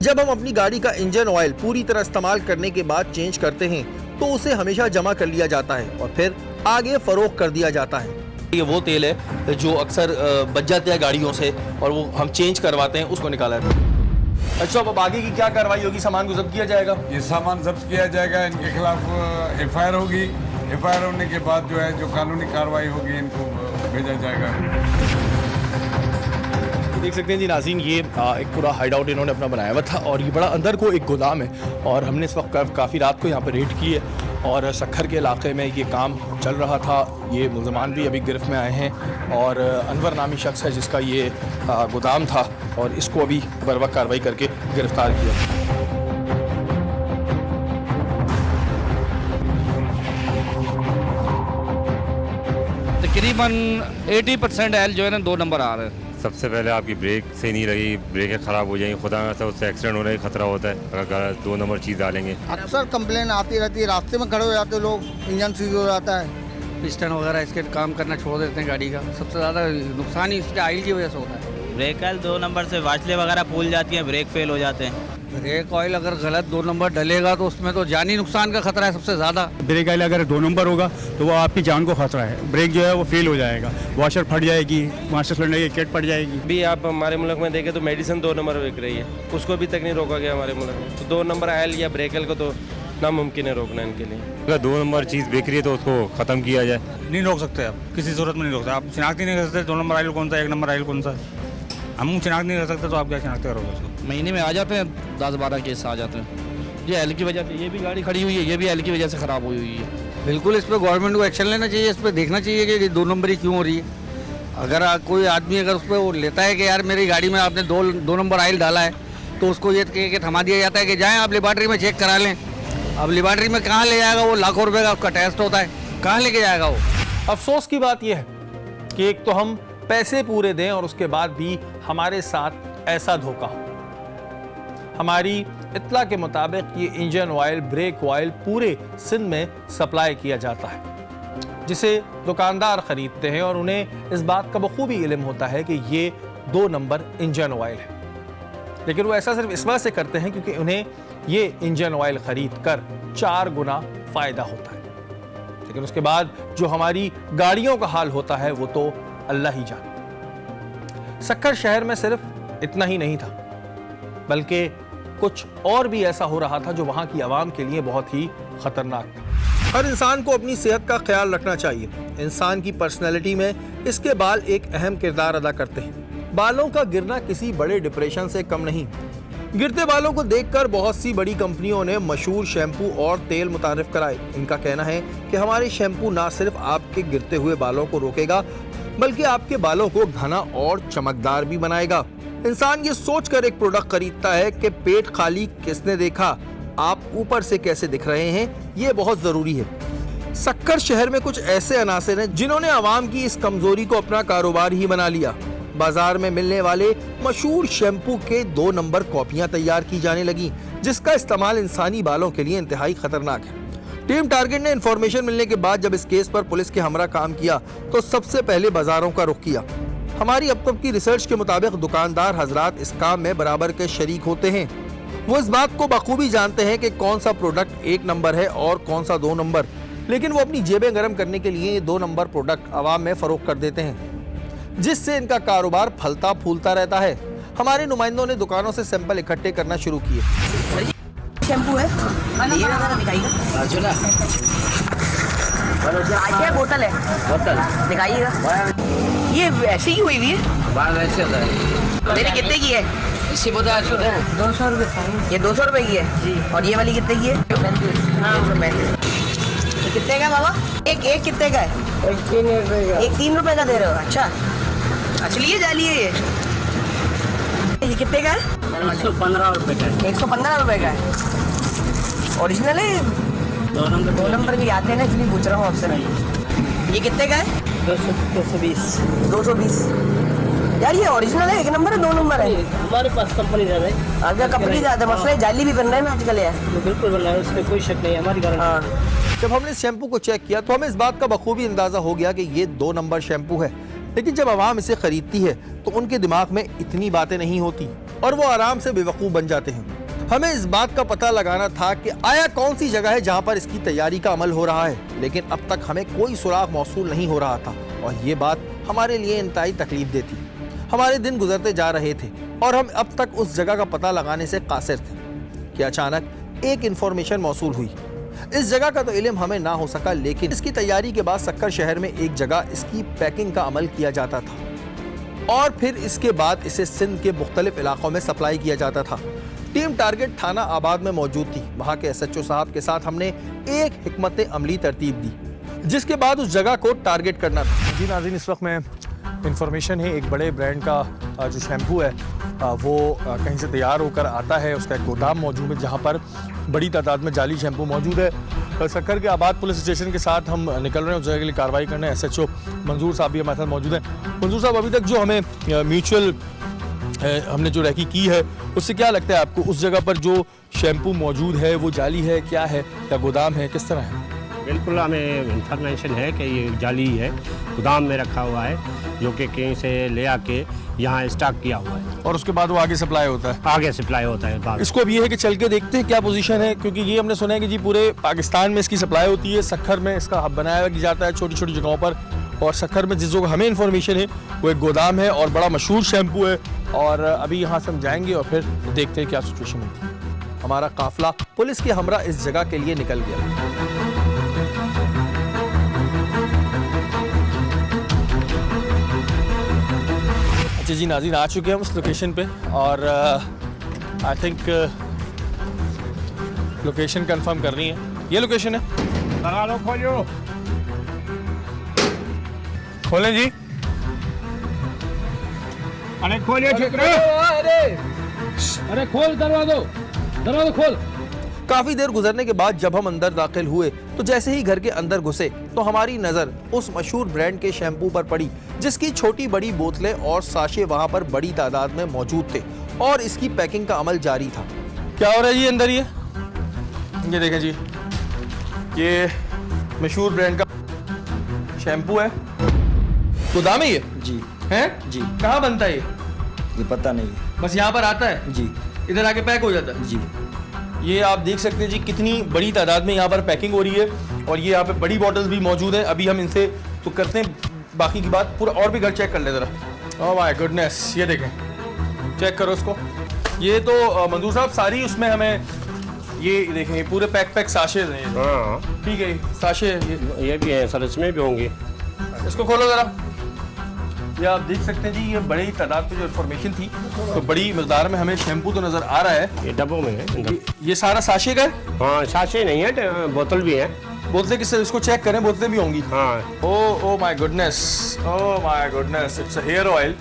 जब हम अपनी गाड़ी का इंजन ऑयल पूरी तरह इस्तेमाल करने के बाद चेंज करते हैं तो उसे हमेशा जमा कर लिया जाता है और फिर आगे फरोख्त कर दिया जाता है। ये वो तेल है जो अक्सर बच जाते हैं गाड़ियों से और वो हम चेंज करवाते हैं, उसको निकाला है। अच्छा, अब आगे की क्या कार्रवाई होगी? सामान को जब्त किया जाएगा? ये सामान जब्त किया जाएगा, इनके खिलाफ एफआईआर होगी। एफआईआर होने के बाद जो है जो कानूनी कार्रवाई होगी इनको भेजा जाएगा। देख सकते हैं जी नाज़रीन, ये एक पूरा हाइड आउट इन्होंने अपना बनाया हुआ था और ये बड़ा अंदर को एक गोदाम है और हमने इस वक्त काफ़ी रात को यहाँ पर रेड की है और सक्खर के इलाके में ये काम चल रहा था। ये मुल्ज़मान भी अभी गिरफ्त में आए हैं और अनवर नामी शख्स है जिसका ये गोदाम था और इसको अभी बर्वक्त कार्रवाई करके गिरफ्तार किया। तकरीबन 80% एल जो है ना 2 नंबर आ रहे हैं। सबसे पहले आपकी ब्रेक सही नहीं लगी, ब्रेकें ख़राब हो जाएंगी, खुदा ना उससे एक्सीडेंट होने का खतरा होता है अगर 2 नंबर चीज़ डालेंगे। अक्सर कंप्लेन आती रहती है, रास्ते में खड़े हो जाते लोग, इंजन सीज हो जाता है, पिस्टन वगैरह इसके काम करना छोड़ देते हैं गाड़ी का। सबसे ज़्यादा नुकसान ही इसके ऑयल की वजह से होता है। ब्रेक ऑयल 2 नंबर से वाचले वगैरह फूल जाती हैं, ब्रेक फेल हो जाते हैं। ब्रेक ऑयल अगर गलत 2 नंबर डलेगा तो उसमें तो जानी नुकसान का खतरा है सबसे ज़्यादा। ब्रेक ऑयल अगर 2 नंबर होगा तो वो आपकी जान को खतरा है। ब्रेक जो है वो फेल हो जाएगा, वॉशर फट जाएगी, मास्टर सिलेंडर की किट फट जाएगी। भी आप हमारे मुल्क में देखें तो मेडिसिन 2 नंबर बिक रही है, उसको भी तक नहीं रोका गया हमारे मुल्क में। तो 2 नंबर ऑयल या ब्रेक ऑयल को तो नामुमकिन है रोकना इनके लिए। अगर 2 नंबर चीज़ बिक रही है तो उसको ख़त्म किया जाए। नहीं रोक सकते आप, किसी सूरत में नहीं रोक सकते। आप शिनाख्त ही नहीं कर सकते 2 नंबर ऑयल कौन सा, 1 नंबर ऑयल कौन सा। हम शिनाख्त नहीं कर सकते तो आप क्या शिनाख्त करोगे उसको? महीने में आ जाते हैं 10-12 केस आ जाते हैं। ये एल की वजह से, ये भी गाड़ी खड़ी हुई है, ये भी एल की वजह से ख़राब हुई हुई है। बिल्कुल इस पर गवर्नमेंट को एक्शन लेना चाहिए, इस पर देखना चाहिए कि 2 नंबरी क्यों हो रही है। अगर कोई आदमी अगर उस पर वो लेता है कि यार मेरी गाड़ी में आपने 2 नंबर ऑयल डाला है तो उसको ये कह के थमा दिया जाता है कि जाएँ आप लेबॉर्ट्री में चेक करा लें। अब लेबॉर्ट्री में कहाँ ले जाएगा वो? लाखों रुपए का उसका टेस्ट होता है, कहाँ लेके जाएगा वो? अफसोस की बात यह है कि एक तो हम पैसे पूरे दें और उसके बाद भी हमारे साथ ऐसा धोखा हो। हमारी इत्तला के मुताबिक ये इंजन ऑयल, ब्रेक ऑयल पूरे सिंध में सप्लाई किया जाता है जिसे दुकानदार खरीदते हैं और उन्हें इस बात का बखूबी इल्म होता है कि ये 2 नंबर इंजन ऑयल है, लेकिन वो ऐसा सिर्फ इस वजह से करते हैं क्योंकि उन्हें ये इंजन ऑयल खरीद कर 4 गुना फायदा होता है। लेकिन उसके बाद जो हमारी गाड़ियों का हाल होता है वो तो अल्लाह ही जाने। सक्खर शहर में सिर्फ इतना ही नहीं था बल्कि कुछ और भी ऐसा हो रहा था जो वहां की आवाम के लिए बहुत ही खतरनाक था। हर इंसान को अपनी सेहत का ख्याल रखना चाहिए। इंसान की पर्सनैलिटी में इसके बाल एक अहम किरदार अदा करते हैं। बालों का गिरना किसी बड़े डिप्रेशन से कम नहीं। गिरते बालों को देखकर बहुत सी बड़ी कंपनियों ने मशहूर शैम्पू और तेल मुतारिफ कराए। इनका कहना है कि हमारे शैम्पू ना सिर्फ आपके गिरते हुए बालों को रोकेगा बल्कि आपके बालों को घना और चमकदार भी बनाएगा। इंसान ये सोचकर एक प्रोडक्ट खरीदता है कि पेट खाली किसने देखा, आप ऊपर से कैसे दिख रहे हैं, ये बहुत जरूरी है। सक्खर शहर में कुछ ऐसे अनासिर हैं जिन्होंने आवाम की इस कमजोरी को अपना कारोबार ही बना लिया। बाजार में मिलने वाले मशहूर शैम्पू के 2 नंबर कॉपियां तैयार की जाने लगी जिसका इस्तेमाल इंसानी बालों के लिए इंतहाई खतरनाक है। टीम टारगेट ने इंफॉर्मेशन मिलने के बाद जब इस केस पर पुलिस के हमरा काम किया तो सबसे पहले बाजारों का रुख किया। हमारी अब तक की रिसर्च के मुताबिक दुकानदार हजरात इस काम में बराबर के शरीक होते हैं। वो इस बात को बखूबी जानते हैं कि कौन सा प्रोडक्ट 1 नंबर है और कौन सा 2 नंबर, लेकिन वो अपनी जेबें गर्म करने के लिए ये 2 नंबर प्रोडक्ट आवाम में फरोख्त कर देते हैं जिससे इनका कारोबार फलता फूलता रहता है। हमारे नुमाइंदों ने दुकानों से सैंपल इकट्ठे करना शुरू किए। शैम्पू है, ये क्या बोतल है, बोतल दिखाइएगा। ये ऐसी ही हुई है, मेरी कितने की है? इसी बोतल 200 रुपये। ये 200 रुपये की है जी। और ये वाली कितने की है? 135। कितने का बाबा? एक कितने का है? एक 3 रुपए का दे रहे हो? अच्छा, असली है जाली है ये कितने का है? 115 रुपये का। 115 रुपये का है। ओरिजिनल है? 2 नंबर भी आते हैं ना, इसलिए पूछ रहा हूँ आपसे। ये कितने का है? 220। 220 यार, ये ओरिजिनल है? 1 नंबर है 2 नंबर है? हमारे पास कंपनी ज़्यादा है। अगर कंपनी ज़्यादा, मसला है जाली भी बन रहा है ना आजकल यार। बिल्कुल बन रहा है, उसमें कोई शक नहीं है, हमारी गारंटी। जब हमने इस शैम्पू को चेक किया तो हमें इस बात का बखूबी अंदाजा हो गया कि ये 2 नंबर शैम्पू है, लेकिन जब आवाम इसे खरीदती है तो उनके दिमाग में इतनी बातें नहीं होती और वो आराम से बेवकूफ़ बन जाते हैं। हमें इस बात का पता लगाना था कि आया कौन सी जगह है जहां पर इसकी तैयारी का अमल हो रहा है, लेकिन अब तक हमें कोई सुराग मौसूल नहीं हो रहा था और ये बात हमारे लिए इंतहाई तकलीफ देती। हमारे दिन गुजरते जा रहे थे और हम अब तक उस जगह का पता लगाने से कासिर थे कि अचानक एक इंफॉर्मेशन मौसूल हुई। इस जगह का तो इल्म हमें ना हो सका, लेकिन इसकी तैयारी के बाद सक्कर शहर में एक जगह इसकी पैकिंग का अमल किया जाता था और फिर इसके बाद इसे सिंध के मुख्तलिफ इलाकों में सप्लाई किया जाता था। टीम टारगेट थाना आबाद में मौजूद थी। वहाँ के SHO साहब के साथ हमने एक हिकमत अमली तरतीब दी, जिसके बाद उस जगह को टारगेट करना था। जी नाज़रीन, इस वक्त में इंफॉर्मेशन है एक बड़े ब्रांड का जो शैम्पू है वो कहीं से तैयार होकर आता है। उसका एक गोदाम मौजूद है जहाँ पर बड़ी तादाद में जाली शैम्पू मौजूद है। सक्कर के आबाद पुलिस स्टेशन के साथ हम निकल रहे हैं उस जगह के लिए कार्रवाई करने। SHO मंजूर साहब भी हमारे साथ मौजूद हैं। मंजूर साहब, अभी तक जो हमें म्यूचुअल हमने जो रैकी की है उससे क्या लगता है आपको, उस जगह पर जो शैम्पू मौजूद है वो जाली है, क्या है, या गोदाम है, किस तरह है? बिल्कुल हमें इंफॉर्मेशन है कि ये जाली है, गोदाम में रखा हुआ है, जो कि कहीं से ले आके यहाँ स्टॉक किया हुआ है और उसके बाद वो आगे सप्लाई होता है। आगे सप्लाई होता है बाद। इसको अब ये है कि चल के देखते हैं क्या पोजीशन है, क्योंकि ये हमने सुना है कि जी पूरे पाकिस्तान में इसकी सप्लाई होती है। सक्खर में इसका हब बनाया जाता है छोटी छोटी जगहों पर, और सक्खर में जिस जगह हमें इन्फॉर्मेशन है वो एक गोदाम है और बड़ा मशहूर शैम्पू है। और अभी यहाँ से हम जाएंगे और फिर देखते हैं क्या सिचुएशन होती है। हमारा काफिला पुलिस के हमरा इस जगह के लिए निकल गया। अच्छा जी नाज़रीन, आ चुके हैं हम उस लोकेशन पे और आई थिंक लोकेशन कंफर्म करनी है। ये लोकेशन है। लगा लो, खोलो, खोलें जी। अरे खोलिए, अरे खोल, दरवाजा खोल। काफी देर गुजरने के बाद जब हम अंदर दाखिल हुए तो जैसे ही घर के अंदर घुसे तो हमारी नजर उस मशहूर ब्रांड के शैम्पू पर पड़ी, जिसकी छोटी बड़ी बोतलें और साशे वहां पर बड़ी तादाद में मौजूद थे और इसकी पैकिंग का अमल जारी था। क्या हो रहा है जी अंदर? ये देखें जी, ये मशहूर ब्रांड का शैम्पू है। गोदाम है ये? जी है जी। कहाँ बनता है ये पता नहीं। बस यहाँ पर आता है जी इधर आके पैक हो जाता है जी। ये आप देख सकते हैं जी कितनी बड़ी तादाद में यहाँ पर पैकिंग हो रही है और ये यहाँ पे बड़ी बॉटल्स भी मौजूद है। अभी हम इनसे तो करते हैं बाकी की बात, पूरा और भी घर चेक कर ले जरा। ओह माय गुडनेस, ये देखें, चेक करो इसको। ये तो मंजूर साहब सारी उसमें हमें ये देखें, ये पूरे पैक साशे हैं। हाँ ठीक है, साशे ये भी है सर, इसमें भी होंगे। इसको खोलो जरा। ये आप देख सकते हैं जी, ये बड़ी तादाद पे जो इन्फॉर्मेशन थी तो बड़ी मकदार में हमें शैम्पू तो नजर आ रहा है। ये डब्बों में है। ये सारा साशे का है? हाँ, साशे नहीं है, बोतल भी है। बोतलें किससे? इसको चेक करें, बोतलें भी होंगी। हाँ। Oh my goodness, it's hair oil.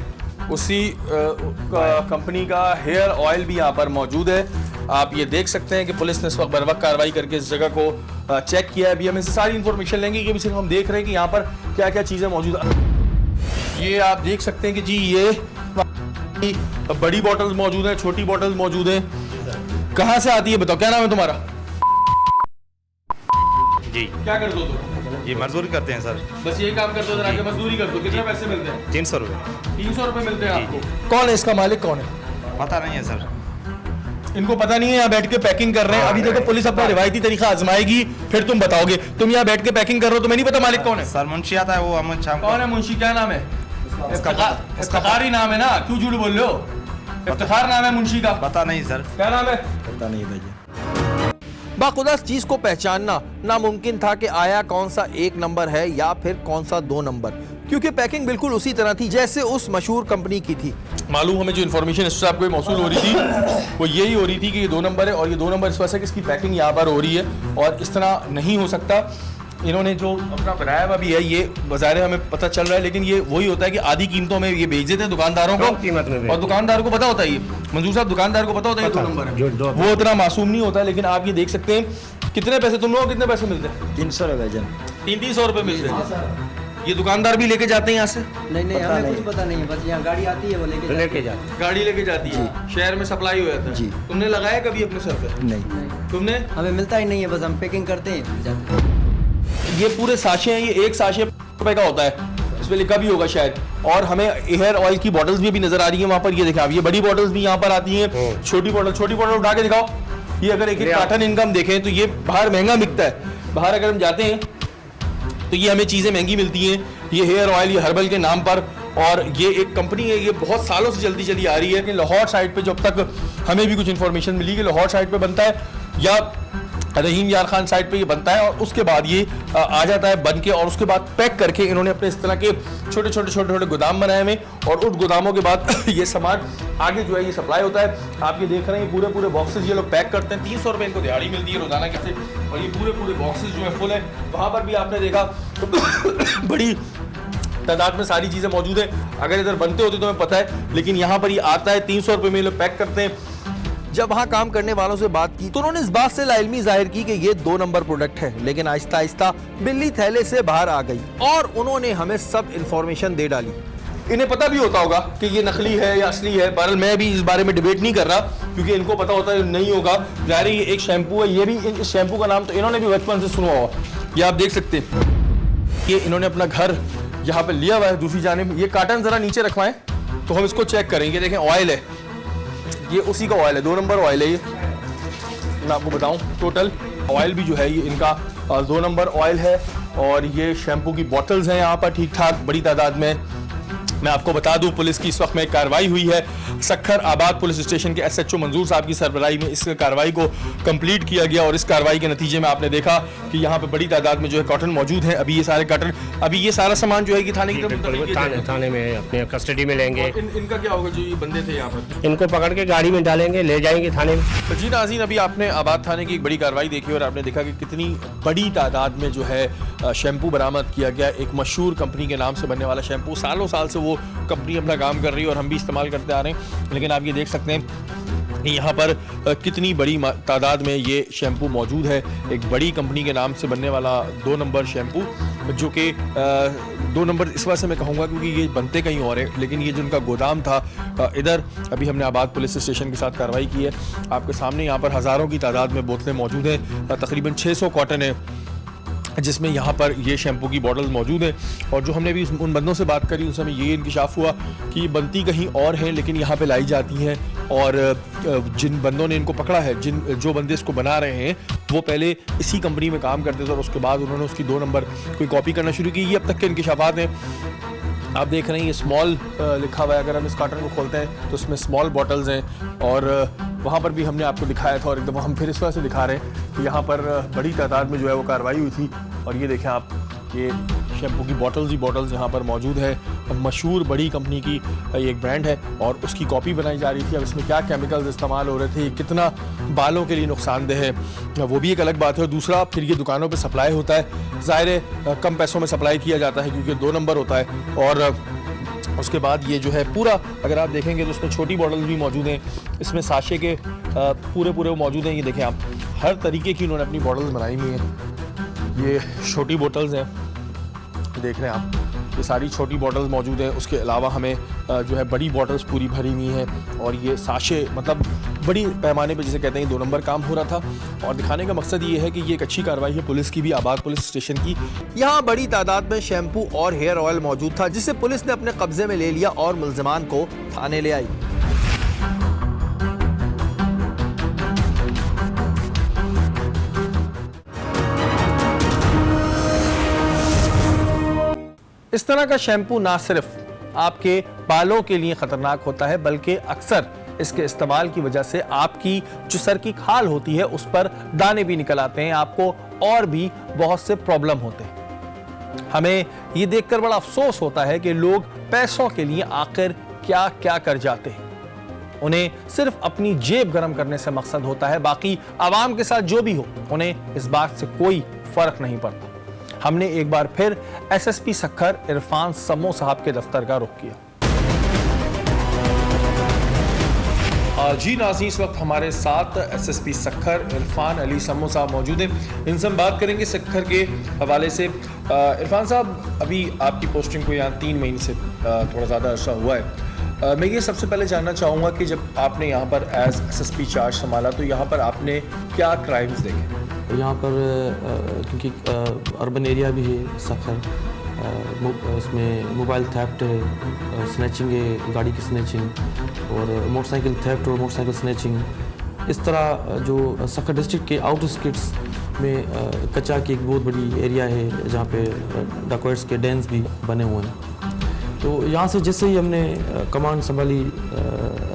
उसी कंपनी का हेयर ऑयल भी यहाँ पर मौजूद है। आप ये देख सकते हैं कि पुलिस ने इस वक्त बर वक्त कार्रवाई करके इस जगह को चेक किया है। अभी हम इससे सारी इन्फॉर्मेशन लेंगे कि सिर्फ हम देख रहे हैं कि यहाँ पर क्या क्या चीज़ें मौजूद है। ये आप देख सकते हैं कि जी ये बड़ी बॉटल्स मौजूद हैं, छोटी बॉटल्स मौजूद हैं। कहाँ से आती है बताओ, क्या नाम है तुम्हारा? जी। क्या कर दो तुम? ये मजदूरी करते हैं सर। बस यही काम करते हो, आगे मजदूरी कर दो। कितने पैसे मिलते हैं? 300 रुपये। 300 रुपये मिलते हैं आपको। कौन है इसका मालिक, कौन है? पता नहीं है सर। इनको पता नहीं है, यहाँ बैठ के पैकिंग कर रहे हैं। अभी देखो पुलिस अपना रिवायती तरीका आजमाएगी, फिर तुम बताओगे। तुम यहाँ बैठ के पैकिंग कर रहे हो, तुम्हें नहीं पता मालिक कौन है? सर मुंशी आता है, वो अमन शाम। कौन है मुंशी? क्या नाम है? इफ्तिखार ही नाम है ना, क्यों झूठ बोल रहे हो? इफ्तिखार नाम है मुंशी का। पता नहीं सर। क्या नाम है? पता नहीं भैया। बाखुदा चीज को पहचानना नामुमकिन था कि आया कौन सा 1 नंबर है या फिर कौन सा 2 नंबर, क्योंकि पैकिंग बिल्कुल उसी तरह थी जैसे उस मशहूर कंपनी की थी। मालूम हमें जो इन्फॉर्मेशन इससे आपको मौसूल हो रही थी वो यही हो रही थी कि ये 2 नंबर है और ये 2 नंबर इस वजह से कि इसकी पैकिंग यहाँ पर हो रही है और इस तरह नहीं हो सकता। इन्होंने जो अपना बनाया हुआ भी है ये बाज़ार हमें पता चल रहा है, लेकिन ये वही होता है कि आधी कीमतों में ये बेच देते हैं दुकानदारों को कीमत में, और दुकानदारों को पता होता है। ये मंजूर साहब, दुकानदार को पता होता है ये 2 नंबर है, वो उतना मासूम नहीं होता। लेकिन आप ये देख सकते हैं कितने पैसे तुम लोगों को कितने पैसे मिलते हैं? 300 रुपये जन। 300 रुपये मिलते हैं। ये दुकानदार भी लेके जाते हैं यहाँ से? नहीं हमें कुछ पता नहीं है, बस यहाँ गाड़ी आती है वो लेके जाते। गाड़ी लेके जाती है, शहर में सप्लाई हो जाता है। जी। तुमने लगाया कभी अपने सर पे? नहीं, तुमने? हमें मिलता ही नहीं है, बस हम पैकिंग करते हैं जाते हैं। ये पूरे साशे हैं, ये एक साशे रुपए का होता है। इसमें पे लिखा भी होगा शायद। और हमें हेयर ऑयल की बॉटल्स भी अभी नजर आ रही है वहाँ पर, ये देखें आप, ये बड़ी बॉटल्स भी यहाँ पर आती हैं, छोटी बॉटल उठा के दिखाओ। ये अगर एक कार्टन इनका हम देखें तो ये बाहर महंगा बिकता है। बाहर अगर हम जाते हैं तो ये हमें चीज़ें महंगी मिलती हैं। ये हेयर ऑयल, ये हर्बल के नाम पर, और ये एक कंपनी है, ये बहुत सालों से चली आ रही है। कि लाहौर साइड पे जब तक हमें भी कुछ इन्फॉर्मेशन मिली कि लाहौर साइड पे बनता है या रहीम यार खान साइड पे ये बनता है, और उसके बाद ये आ जाता है बन के, और उसके बाद पैक करके इन्होंने अपने इस तरह के छोटे छोटे गोदाम बनाए हुए, और उन गोदामों के बाद ये सामान आगे जो है ये सप्लाई होता है। आप ये देख रहे हैं पूरे बॉक्सेस ये लोग पैक करते हैं। 300 रुपये इनको दिहाड़ी मिलती है रोजाना के से, और ये पूरे बॉक्सेस जो है फुल है। वहाँ पर भी आपने देखा तो बड़ी तादाद में सारी चीज़ें मौजूद है। अगर इधर बनते होते तो हमें पता है, लेकिन यहाँ पर ये आता है 300 रुपये में ये लोग पैक करते हैं। जब वहाँ काम करने वालों से बात की तो उन्होंने इस बात से लाइल्मी जाहिर की कि ये 2 नंबर प्रोडक्ट है, लेकिन आहिस्ता आहिस्ता बिल्ली थैले से बाहर आ गई और उन्होंने हमें सब इंफॉर्मेशन दे डाली। इन्हें पता भी होता होगा कि ये नकली है या असली है, बहरहाल मैं भी इस बारे में डिबेट नहीं कर रहा, क्योंकि इनको पता होता है नहीं होगा। ज़ाहिर है ये एक शैम्पू है, ये भी इस शैम्पू का नाम तो इन्होंने भी बचपन से सुना होगा। ये आप देख सकते हैं कि इन्होंने अपना घर यहाँ पे लिया हुआ है। दूसरी जानिब ये कार्टन ज़रा नीचे रखवाएं तो हम इसको चेक करेंगे। देखें ऑयल है, ये उसी का ऑयल है, 2 नंबर ऑयल है ये। मैं आपको बताऊं टोटल ऑयल भी जो है ये इनका 2 नंबर ऑयल है, और ये शैम्पू की बॉटल्स हैं यहाँ पर ठीक ठाक बड़ी तादाद में। मैं आपको बता दूं पुलिस की इस वक्त में कार्रवाई हुई है। सक्खर आबाद पुलिस स्टेशन के SHO मंजूर साहब की सरबराही में इस कार्रवाई को कंप्लीट किया गया, और इस कार्रवाई के नतीजे में आपने देखा कि यहाँ पे बड़ी तादाद में जो है कॉटन मौजूद है। अभी ये सारे कॉटन, अभी ये सारा सामान जो है कि थाने की थाने में अपने कस्टडी में लेंगे। इनका क्या होगा जो ये बंदे थे यहाँ पर? इनको पकड़ के गाड़ी में डालेंगे, ले जाएंगे थाने में। तो जी नाज़रीन, अभी आपने आबाद थाने की एक बड़ी कार्रवाई देखी और आपने देखा कि कितनी बड़ी तादाद में जो है शैम्पू बरामद किया गया। एक मशहूर कंपनी के नाम से बनने वाला शैम्पू, सालों साल से वो कंपनी अपना काम कर रही है और हम भी इस्तेमाल करते आ रहे हैं। लेकिन आप ये देख सकते हैं यहाँ पर कितनी बड़ी तादाद में ये शैम्पू मौजूद है। एक बड़ी कंपनी के नाम से बनने वाला 2 नंबर शैम्पू, जो कि 2 नंबर इस वजह से मैं कहूँगा क्योंकि ये बनते कहीं और है, लेकिन ये जो उनका गोदाम था इधर, अभी हमने आबाद पुलिस स्टेशन के साथ कार्रवाई की है। आपके सामने यहाँ पर हज़ारों की तादाद में बोतलें मौजूद हैं, तकरीबन 600 कॉटन है जिसमें यहाँ पर ये शैम्पू की बॉटल्स मौजूद हैं। और जो हमने भी उन बंदों से बात करी उस समय ये इंकिशाफ हुआ कि ये बनती कहीं और हैं लेकिन यहाँ पे लाई जाती हैं, और जिन बंदों ने इनको पकड़ा है, जो बंदे इसको बना रहे हैं वो पहले इसी कंपनी में काम करते थे, और उसके बाद उन्होंने उसकी 2 नंबर कोई कॉपी करना शुरू की। ये अब तक के इंकिशाफात हैं। आप देख रहे हैं ये स्मॉल लिखा हुआ है, अगर हम इस कार्टन को खोलते हैं तो उसमें स्मॉल बॉटल्स हैं, और वहाँ पर भी हमने आपको दिखाया था, और एकदम हम फिर इस वजह से दिखा रहे हैं कि यहाँ पर बड़ी तादाद में जो है वो कार्रवाई हुई थी। और ये देखें आप, ये शैम्पू की बॉटल्स ही बॉटल्स यहाँ पर मौजूद है। मशहूर बड़ी कंपनी की एक ब्रांड है और उसकी कॉपी बनाई जा रही थी। अब इसमें क्या केमिकल्स इस्तेमाल हो रहे थे, कितना बालों के लिए नुकसानदेह है, वो भी एक अलग बात है। और दूसरा, फिर ये दुकानों पे सप्लाई होता है, ज़ाहिर है कम पैसों में सप्लाई किया जाता है क्योंकि 2 नंबर होता है। और उसके बाद ये जो है पूरा, अगर आप देखेंगे तो उसमें छोटी बॉटल्स भी मौजूद हैं, इसमें साशे के पूरे मौजूद हैं। ये देखें आप, हर तरीके की उन्होंने अपनी बॉटल्स बनाई हुई हैं। ये छोटी बॉटल्स हैं, देख रहे हैं आप, ये सारी छोटी बॉटल्स मौजूद हैं। उसके अलावा हमें जो है बड़ी बॉटल्स पूरी भरी हुई हैं, और ये साशे, मतलब बड़ी पैमाने पे जिसे कहते हैं 2 नंबर काम हो रहा था। और दिखाने का मकसद ये है कि ये एक अच्छी कार्रवाई है पुलिस की भी, आबाद पुलिस स्टेशन की। यहाँ बड़ी तादाद में शैम्पू और हेयर ऑयल मौजूद था, जिसे पुलिस ने अपने कब्जे में ले लिया और मुल्जिमान को थाने ले आई। इस तरह का शैम्पू ना सिर्फ आपके बालों के लिए खतरनाक होता है, बल्कि अक्सर इसके इस्तेमाल की वजह से आपकी जो सर की खाल होती है उस पर दाने भी निकल आते हैं, आपको और भी बहुत से प्रॉब्लम होते हैं। हमें ये देखकर बड़ा अफसोस होता है कि लोग पैसों के लिए आखिर क्या क्या कर जाते हैं। उन्हें सिर्फ अपनी जेब गर्म करने से मकसद होता है, बाकी आवाम के साथ जो भी हो उन्हें इस बात से कोई फर्क नहीं पड़ता। हमने एक बार फिर SSP सक्खर इरफान समो साहब के दफ्तर का रुख किया। जी नाज़रीन, इस वक्त हमारे साथ SSP सक्खर इरफान अली समो साहब मौजूद हैं। इनसे हम बात करेंगे सक्खर के हवाले से। इरफान साहब, अभी आपकी पोस्टिंग को यहाँ 3 महीने से थोड़ा ज़्यादा अर्सा हुआ है। मैं ये सबसे पहले जानना चाहूँगा कि जब आपने यहाँ पर एज SSP चार्ज संभाला तो यहाँ पर आपने क्या क्राइम्स देखे? यहाँ पर क्योंकि अर्बन एरिया भी है सक्खर, उसमें मोबाइल थेफ्ट है, स्नैचिंग है, गाड़ी की स्नैचिंग और मोटरसाइकिल थेफ्ट और मोटरसाइकिल स्नैचिंग। इस तरह जो सक्खर डिस्ट्रिक्ट के आउटर स्किट्स में कच्चा की एक बहुत बड़ी एरिया है जहाँ पे डाकोइट्स के डेंस भी बने हुए हैं। तो यहाँ से जैसे ही हमने कमांड संभाली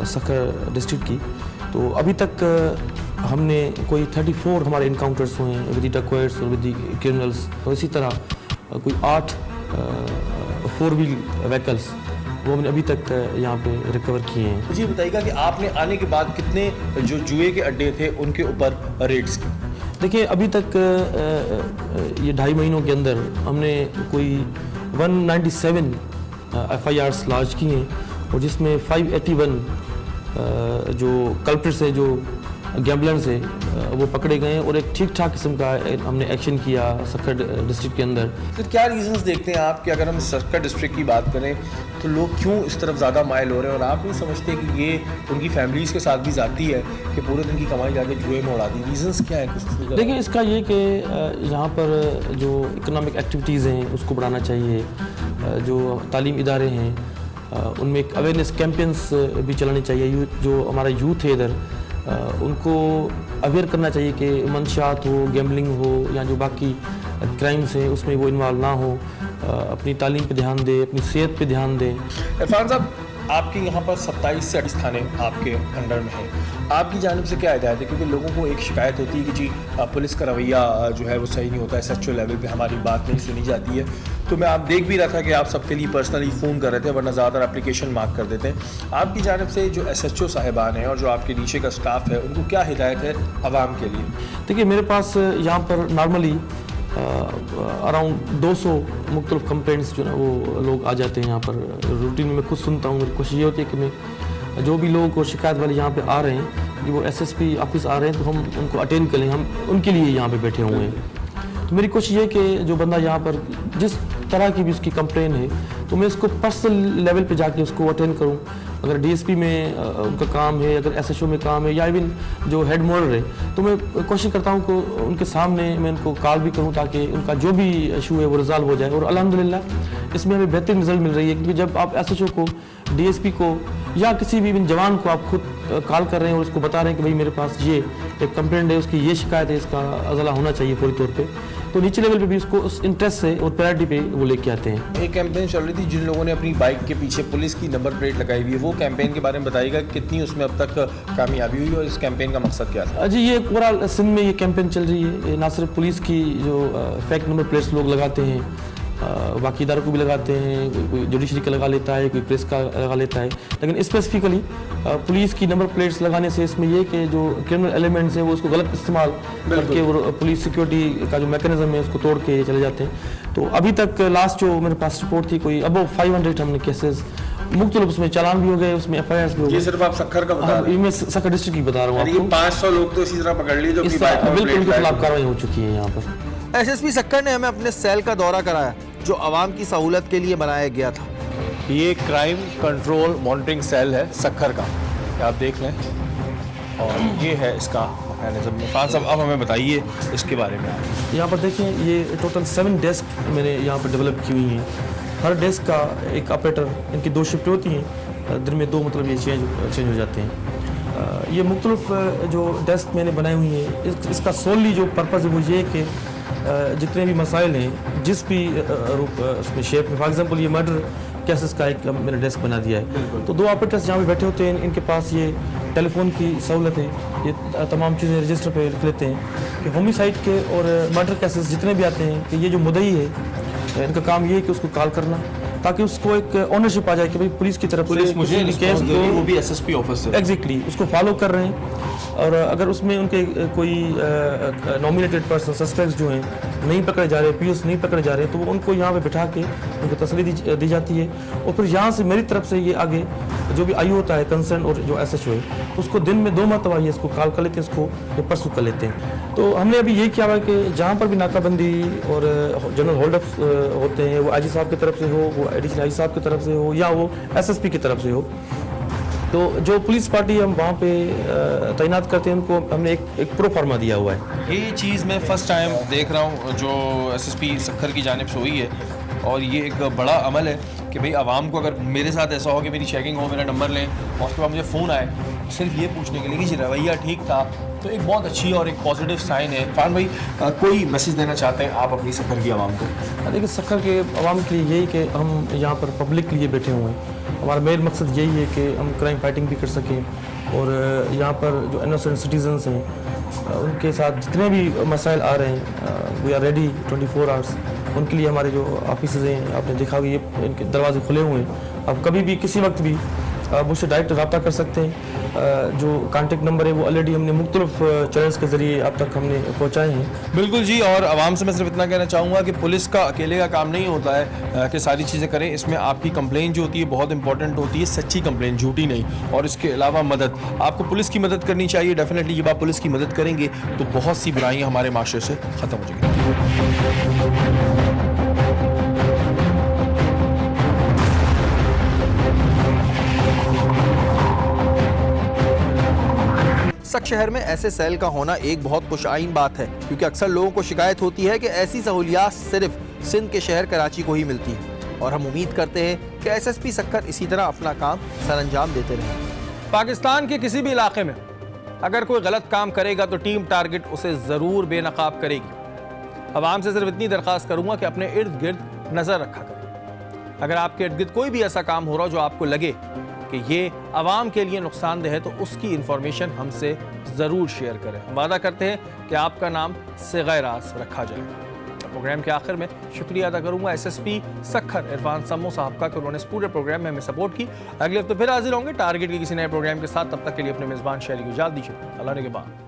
सक्खर डिस्ट्रिक्ट की, तो अभी तक हमने कोई 34 हमारे इनकाउंटर्स हुए हैं विद द डाकोइट्स और विद द क्रिमिनल्स, और इसी तरह कोई 8 4 व्हील व्हीकल्स वो हमने अभी तक यहाँ पे रिकवर किए हैं। मुझे बताइएगा कि आपने आने के बाद कितने जो जुए के अड्डे थे उनके ऊपर रेड्स की? देखिए, अभी तक ये 2.5 महीनों के अंदर हमने कोई 197 FIRs लॉन्च किए हैं, और जिसमें 581 जो कल्प्रिट्स हैं, जो गैम्बलर्स हैं, वो पकड़े गए हैं, और एक ठीक ठाक किस्म का हमने एक्शन किया सक्खर डिस्ट्रिक्ट के अंदर। फिर क्या रीजंस देखते हैं आप कि अगर हम सक्खर डिस्ट्रिक्ट की बात करें तो लोग क्यों इस तरफ ज़्यादा माइल हो रहे हैं, और आप नहीं समझते कि ये उनकी फैमिलीज़ के साथ भी जाती है कि पूरे दिन की कमाई जाके जुए में उड़ा दी? रीजंस क्या है कुछ? देखिए, इसका ये कि यहाँ पर जो इकोनॉमिक एक्टिविटीज़ हैं उसको बढ़ाना चाहिए, जो तालीम इदारे हैं उनमें एक अवेयरनेस कैंपेन्स भी चलाने चाहिए। जो हमारा यूथ है इधर, उनको अवेयर करना चाहिए कि मंशात हो, गैम्बलिंग हो या जो बाकी क्राइम्स हैं उसमें वो इन्वॉल्व ना हो, अपनी तालीम पे ध्यान दें, अपनी सेहत पे ध्यान दें। इरफान साहब, आपके यहाँ पर 27 से 28 थाने आपके अंडर में हैं, आपकी जानिब से क्या हिदायत है? क्योंकि लोगों को एक शिकायत होती है कि जी पुलिस का रवैया जो है वो सही नहीं होता, SHO लेवल पे हमारी बात नहीं सुनी जाती है। तो मैं आप देख भी रहा था कि आप सबके लिए पर्सनली फ़ोन कर रहे थे, वरना ज़्यादातर एप्लीकेशन मार्क कर देते हैं। आपकी जानिब से जो SHO साहिबान हैं और जो आपके नीचे का स्टाफ है, उनको क्या हिदायत है आवाम के लिए? देखिए, मेरे पास यहाँ पर नॉर्मली अराउंड 200 मुख्तलिफ कंप्लेंट्स जो ना वो लोग आ जाते हैं यहाँ पर। रूटीन में मैं खुद सुनता हूँ। मेरी कोशिश ये होती है कि मैं जो भी लोग शिकायत वाले यहाँ पे आ रहे हैं, कि वो SSP ऑफिस आ रहे हैं, तो हम उनको अटेंड करें, हम उनके लिए यहाँ पे बैठे हुए हैं। तो मेरी कोशिश ये कि जो बंदा यहाँ पर जिस तरह की भी उसकी कंप्लेन है, तो मैं उसको पर्सनल लेवल पे जाके उसको अटेंड करूँ। अगर DSP में उनका काम है, अगर SHO में काम है, या इवन जो हेड मॉडल है, तो मैं कोशिश करता हूँ कि उनके सामने मैं उनको कॉल भी करूँ ताकि उनका जो भी इशू है वो रिजॉल्व हो जाए। और अल्हम्दुलिल्लाह इसमें हमें बेहतरीन रिजल्ट मिल रही है, क्योंकि जब आप SHO को, DSP को या किसी भी जवान को आप खुद कॉल कर रहे हैं और उसको बता रहे हैं कि भाई मेरे पास ये एक कंप्लेंट है, उसकी ये शिकायत है, इसका अजला होना चाहिए फौरी तौर पे, तो नीचे लेवल पे भी उसको उस इंटरेस्ट से और प्रायोरिटी पे वो लेके आते हैं। एक कैंपेन चल रही थी जिन लोगों ने अपनी बाइक के पीछे पुलिस की नंबर प्लेट लगाई हुई है, वो कैंपेन के बारे में बताइएगा, कितनी उसमें अब तक कामयाबी हुई और इस कैंपेन का मकसद क्या था? जी, ये ओवरऑल सिंध में ये कैंपेन चल रही है। ना सिर्फ पुलिस की जो फैक्ट नंबर प्लेट्स लोग लगाते हैं, बाकी इदारों को भी लगाते हैं, कोई जुडिशरी का लगा लेता है, कोई प्रेस का लगा लेता है, लेकिन स्पेसिफिकली पुलिस की नंबर प्लेट्स लगाने से इसमें ये कि जो क्रिमिनल एलिमेंट्स हैं वो उसको गलत इस्तेमाल करके वो पुलिस सिक्योरिटी का जो मैकेनिज्म है उसको तोड़ के चले जाते हैं। तो अभी तक लास्ट जो मेरे पास रिपोर्ट थी, कोई अबव 500 हमने केसेस मुख्तलिफ, उसमें चालान भी हो गए, उसमें FIRs भी हो गए। ये सिर्फ आप सक्खर का बता रहे हैं? मैं सक्खर डिस्ट्रिक्ट की बता रहा हूँ आपको। 500 लोग तो इसी तरह पकड़ लिए जो बिल्कुल उनके खिलाफ कार्रवाई हो चुकी है यहाँ पर। SSP सक्खर ने हमें अपने सेल का दौरा कराया जो आवाम की सहूलत के लिए बनाया गया था। ये क्राइम कंट्रोल मॉनिटरिंग सेल है सक्खर का, आप देख लें, और ये है इसका मैकेनिज्म। इरफान साहब, अब हमें बताइए इसके बारे में। यहाँ पर देखें, ये टोटल 7 डेस्क मैंने यहाँ पर डेवलप की हुई हैं। हर डेस्क का एक ऑपरेटर, इनकी 2 शिफ्ट होती हैं, दिन में 2 मतलब ये चेंज हो जाते हैं। ये मुख्तलिफ जो डेस्क मैंने बनाई हुई हैं, इसका सोली जो पर्पज़ है वो ये कि जितने भी मसाइल हैं, जिस भी रूप उसमें शेप में, फॉर एग्जांपल ये मर्डर केसेस का एक मैंने डेस्क बना दिया है, तो 2 ऑपरेटर्स यहाँ पे बैठे होते हैं, इनके पास ये टेलीफोन की सहूलत है, ये तमाम चीज़ें रजिस्टर पे लिख लेते हैं कि होमिसाइड के और मर्डर केसेस जितने भी आते हैं, कि ये जो मुद्दई है इनका काम ये है कि उसको कॉल करना, ताकि उसको एक ओनरशिप आ जाए कि भाई पुलिस की तरफ पुलिस से मुझे केस को, वो भी SSP ऑफिस से एग्जैक्टली उसको फॉलो कर रहे हैं। और अगर उसमें उनके कोई नॉमिनेटेड पर्सन सस्पेक्ट्स जो हैं नहीं पकड़े जा रहे, POs नहीं पकड़े जा रहे, तो उनको यहाँ पे बिठा के उनको तसल्ली दी जाती है। और फिर यहाँ से मेरी तरफ से ये आगे जो भी IO होता है कंसर्न और जो SHO है, उसको दिन में 2 मरतबा ये इसको कॉल कर लेते हैं, इसको ये परसू कर लेते हैं। तो हमने अभी ये किया हुआ कि जहाँ पर भी नाकाबंदी और जनरल होल्डअप्स होते हैं, वो IG साहब की तरफ से हो, वो एडिशनल IG साहब की तरफ से हो, या वो SSP की तरफ से हो, तो जो पुलिस पार्टी हम वहाँ पे तैनात करते हैं, उनको हमने एक प्रो फार्मा दिया हुआ है। ये चीज़ मैं फ़र्स्ट टाइम देख रहा हूँ जो SSP सक्खर की जानिब से हुई है, और ये एक बड़ा अमल है कि भाई आवाम को, अगर मेरे साथ ऐसा हो कि मेरी चेकिंग हो, मेरा नंबर लें और उसके बाद मुझे फ़ोन आए सिर्फ ये पूछने के लिए कि रवैया ठीक था, तो एक बहुत अच्छी और एक पॉजिटिव साइन है। इरफान भाई, कोई मैसेज देना चाहते हैं आप अपनी सक्खर की आवाम को? देखिए, सक्खर के आवाम के लिए यही कि हम यहाँ पर पब्लिक के लिए बैठे हुए हैं। हमारा मेन मकसद यही है कि हम क्राइम फाइटिंग भी कर सकें और यहाँ पर जो इनोसेंट सिटीजन्स हैं उनके साथ जितने भी मसाइल आ रहे हैं, वी आर रेडी 24 आवर्स। उनके लिए हमारे जो ऑफिस हैं, आपने देखा कि ये इनके दरवाजे खुले हुए हैं। आप कभी भी किसी वक्त भी मुझसे डायरेक्ट रब्ता कर सकते हैं। जो कॉन्टेक्ट नंबर है वो ऑलरेडी हमने मुख्तलिफ चैनल्स के ज़रिए अब तक हमने पहुँचाए हैं। बिल्कुल जी, और आवाम से मैं सिर्फ इतना कहना चाहूँगा कि पुलिस का अकेले का काम नहीं होता है कि सारी चीज़ें करें। इसमें आपकी कंप्लेंट जो होती है बहुत इंपॉर्टेंट होती है, सच्ची कंप्लेंट, झूठी नहीं। और इसके अलावा मदद, आपको पुलिस की मदद करनी चाहिए। डेफिनेटली जब आप पुलिस की मदद करेंगे तो बहुत सी बुराइयाँ हमारे माशरे से ख़त्म हो जाएंगी। सख्त शहर में ऐसे सेल का होना एक बहुत खुशआइन बात है, क्योंकि अक्सर लोगों को शिकायत होती है कि ऐसी सहूलियात सिर्फ सिंध के शहर कराची को ही मिलती हैं। और हम उम्मीद करते हैं कि SSP सक्खर इसी तरह अपना काम सरअंजाम देते रहें। पाकिस्तान के किसी भी इलाके में अगर कोई गलत काम करेगा तो टीम टारगेट उसे ज़रूर बेनकाब करेगी। अवाम से सिर्फ इतनी दरख्वास्त करूँगा कि अपने इर्द गिर्द नज़र रखा करें। अगर आपके इर्द गिर्द कोई भी ऐसा काम हो रहा हो जो आपको लगे कि ये आवाम के लिए नुकसानदेह है, तो उसकी इंफॉर्मेशन हमसे ज़रूर शेयर करें। हम वादा करते हैं कि आपका नाम सिग़ाए रास रखा जाएगा। प्रोग्राम के आखिर में शुक्रिया अदा करूंगा SSP सक्खर इरफान समो साहब का कि उन्होंने इस पूरे प्रोग्राम में हमें सपोर्ट की। अगले हफ्ते फिर हाजिर होंगे टारगेट के किसी नए प्रोग्राम के साथ। तब तक के लिए अपने मेज़बान शहरी को इजाज़त दीजिए। अल्लाह ने के बाद।